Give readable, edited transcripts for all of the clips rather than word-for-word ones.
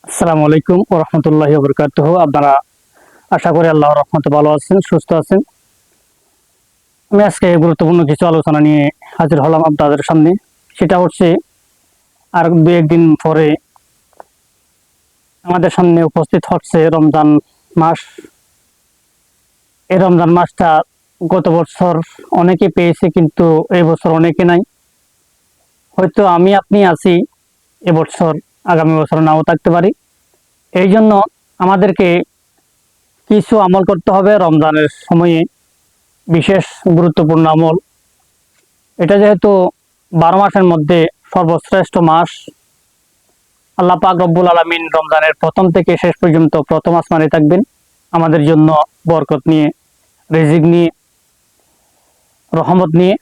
আসসালামু আলাইকুম ওয়া রাহমাতুল্লাহি ওয়া বারাকাতুহু। আপনারা আশা করি আল্লাহর রহমতে ভালো আছেন, সুস্থ আছেন। আমি আজকে গুরুত্বপূর্ণ কিছু আলোচনা নিয়ে হাজির হলাম আপনাদের সামনে। সেটা হচ্ছে আর দু একদিন পরে আমাদের সামনে উপস্থিত হচ্ছে রমজান মাস। এই রমজান মাসটা গত বছর অনেকে পেয়েছে, কিন্তু এই বছর অনেকে নাই। হয়তো আমি আপনি আছি এবছর, আগামী বছর নাও থাকতে পারি। এই জন্য আমাদেরকে কিছু আমল করতে হবে রমজানের সময়ে, বিশেষ গুরুত্বপূর্ণ আমল। এটা যেহেতু 12 মাসের মধ্যে সর্বশ্রেষ্ঠ মাস, আল্লাহ পাক রব্বুল আলামিন রমজানের প্রথম থেকে শেষ পর্যন্ত প্রথম আসমানে থাকবেন আমাদের জন্য বরকত নিয়ে, রিজিক নিয়ে, রহমত নিয়ে।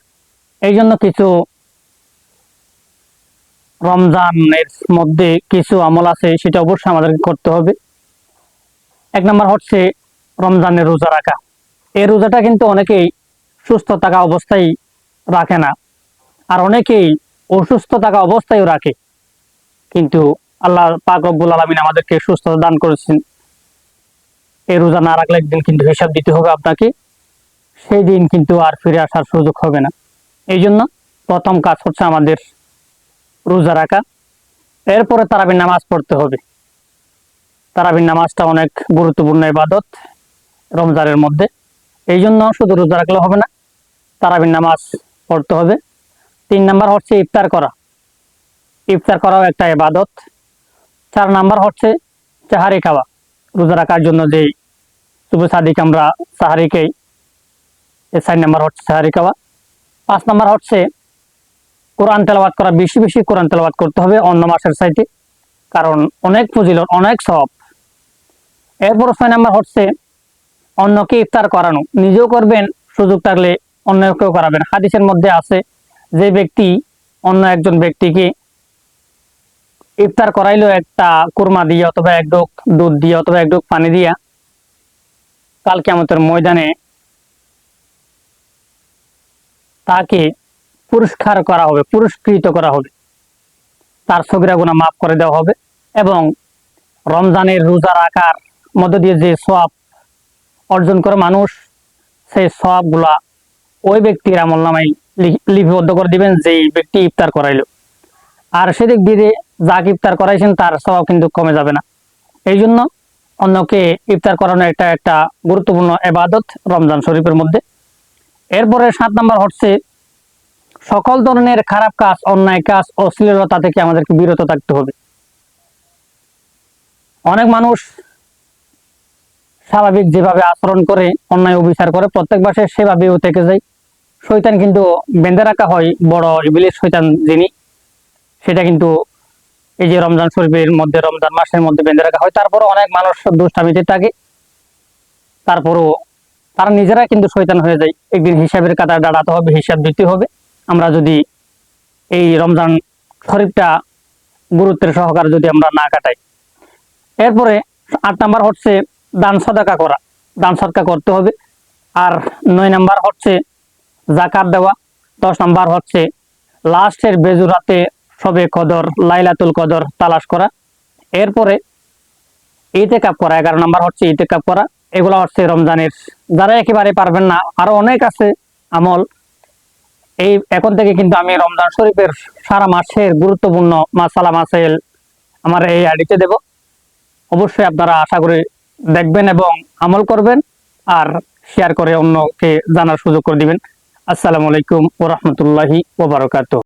এই জন্য কিছু রমজানের মধ্যে কিছু আমল আছে, সেটা অবশ্যই আমাদেরকে করতে হবে। এক নম্বর হচ্ছে রমজানের রোজা রাখা। এই রোজাটা কিন্তু অনেকেই সুস্থ থাকা অবস্থায় রাখে না, আর অনেকেই অসুস্থ থাকা অবস্থায়ও রাখে। কিন্তু আল্লাহ পাক রব্বুল আলামিন আমাদেরকে সুস্থতা দান করেছেন। এই রোজা না রাখলে একদিন কিন্তু হিসাব দিতে হবে আপনাকে, সেই দিন কিন্তু আর ফিরে আসার সুযোগ হবে না। এই জন্য প্রথম কাজ হচ্ছে আমাদের রোজা রাখা। এরপরে তারাবির নামাজ পড়তে হবে। তারাবির নামাজটা অনেক গুরুত্বপূর্ণ ইবাদত রমজানের মধ্যে। এই জন্য শুধু রোজা রাখলে হবে না, তারাবির নামাজ পড়তে হবে। 3 নাম্বার হচ্ছে ইফতার করা। ইফতার করাও একটা ইবাদত। 4 নাম্বার হচ্ছে সাহারি খাওয়া। রোজা রাখার জন্য যেই শুভ সাদিক আমরা সাহারি খাই, এই 4 নাম্বার হচ্ছে সাহারি খাওয়া। 5 নাম্বার হচ্ছে কোরআন তেলাওয়াত করা। বেশি বেশি কোরআন তেলাওয়াত করতে হবে অন্য মাসের চাইতে, কারণ অনেক ফজিলত, অনেক সওয়াব। এরপর 6 নাম্বার হচ্ছে অন্যকে ইফতার করানো। নিজেও করবেন, সুযোগ থাকলে অন্যকেও করাবেন। হাদিসের মধ্যে আছে, যে ব্যক্তি অন্য একজন ব্যক্তিকে ইফতার করাইলো একটা কুরমা দিয়ে, অথবা এক ডোক দুধ দিয়ে, অথবা এক ডোক পানি দিয়া, কাল কিয়ামতের ময়দানে তাকে পুরস্কার করা হবে, পুরস্কৃত করা হবে, তার সগীরা গুনাহ মাফ করে দেওয়া হবে। এবং রমজানের রোজা রাখার মধ্য দিয়ে যে সওয়াব অর্জন করে মানুষ, সেই সওয়াবগুলা ওই ব্যক্তির আমলনামায় লিপিবদ্ধ করে দিবেন, যেই ব্যক্তি ইফতার করাইলো। আর সেদিক দিয়ে যাকে ইফতার করাইছেন তার সওয়াব কিন্তু কমে যাবে না। এই জন্য অন্যকে ইফতার করানো একটা গুরুত্বপূর্ণ ইবাদত রমজান শরীফের মধ্যে। এরপরে 7 নাম্বার হচ্ছে সকল ধরনের খারাপ কাজ, অন্যায় কাজ, অশ্লীলতা থেকে আমাদেরকে বিরত থাকতে হবে। অনেক মানুষ স্বাভাবিক যেভাবে আচরণ করে, অন্যায় অবিচার করে, প্রত্যেক মাসে সেভাবেও থেকে যায়। শয়তান কিন্তু বেঁধে রাখা হয়, বড় ইবলিস শয়তান যিনি, সেটা কিন্তু এই যে রমজান শরীফের মধ্যে, রমজান মাসের মধ্যে বেঁধে রাখা হয়। তারপরও অনেক মানুষ দুষ্টামিতে থাকে, তারপরও তারা নিজেরা কিন্তু শয়তান হয়ে যায়। একদিন হিসাবের কাতার দাঁড়াতে হবে, হিসাব দিতে হবে, আমরা যদি এই রমজান শরীফটা গুরুত্বের সহকারে যদি আমরা না কাটাই। এরপরে 8 নাম্বার হচ্ছে দান সদকা করা। দান সদকা করতে হবে। আর 9 নাম্বার হচ্ছে যাকাত দেওয়া। 10 নাম্বার হচ্ছে লাস্টের বেজুরাতে সবে কদর, লাইলাতুল কদর তালাশ করা। এরপরে ইতিকাফ করা। 11 নাম্বার হচ্ছে ইতিকাফ করা। এগুলো হচ্ছে রমজানের, যারা একেবারে পারবেন না, আরো অনেক আছে আমল। এই এখন থেকে কিন্তু আমি রমজান শরীফের সারা মাসের গুরুত্বপূর্ণ মাসালা মাসাইল আমার এই আইডিতে দেব। অবশ্যই আপনারা আশা করি দেখবেন এবং আমল করবেন, আর শেয়ার করে অন্যকে জানার সুযোগ করে দিবেন। আসসালামু আলাইকুম ওয়া রাহমাতুল্লাহি ওয়া বারাকাতুহু।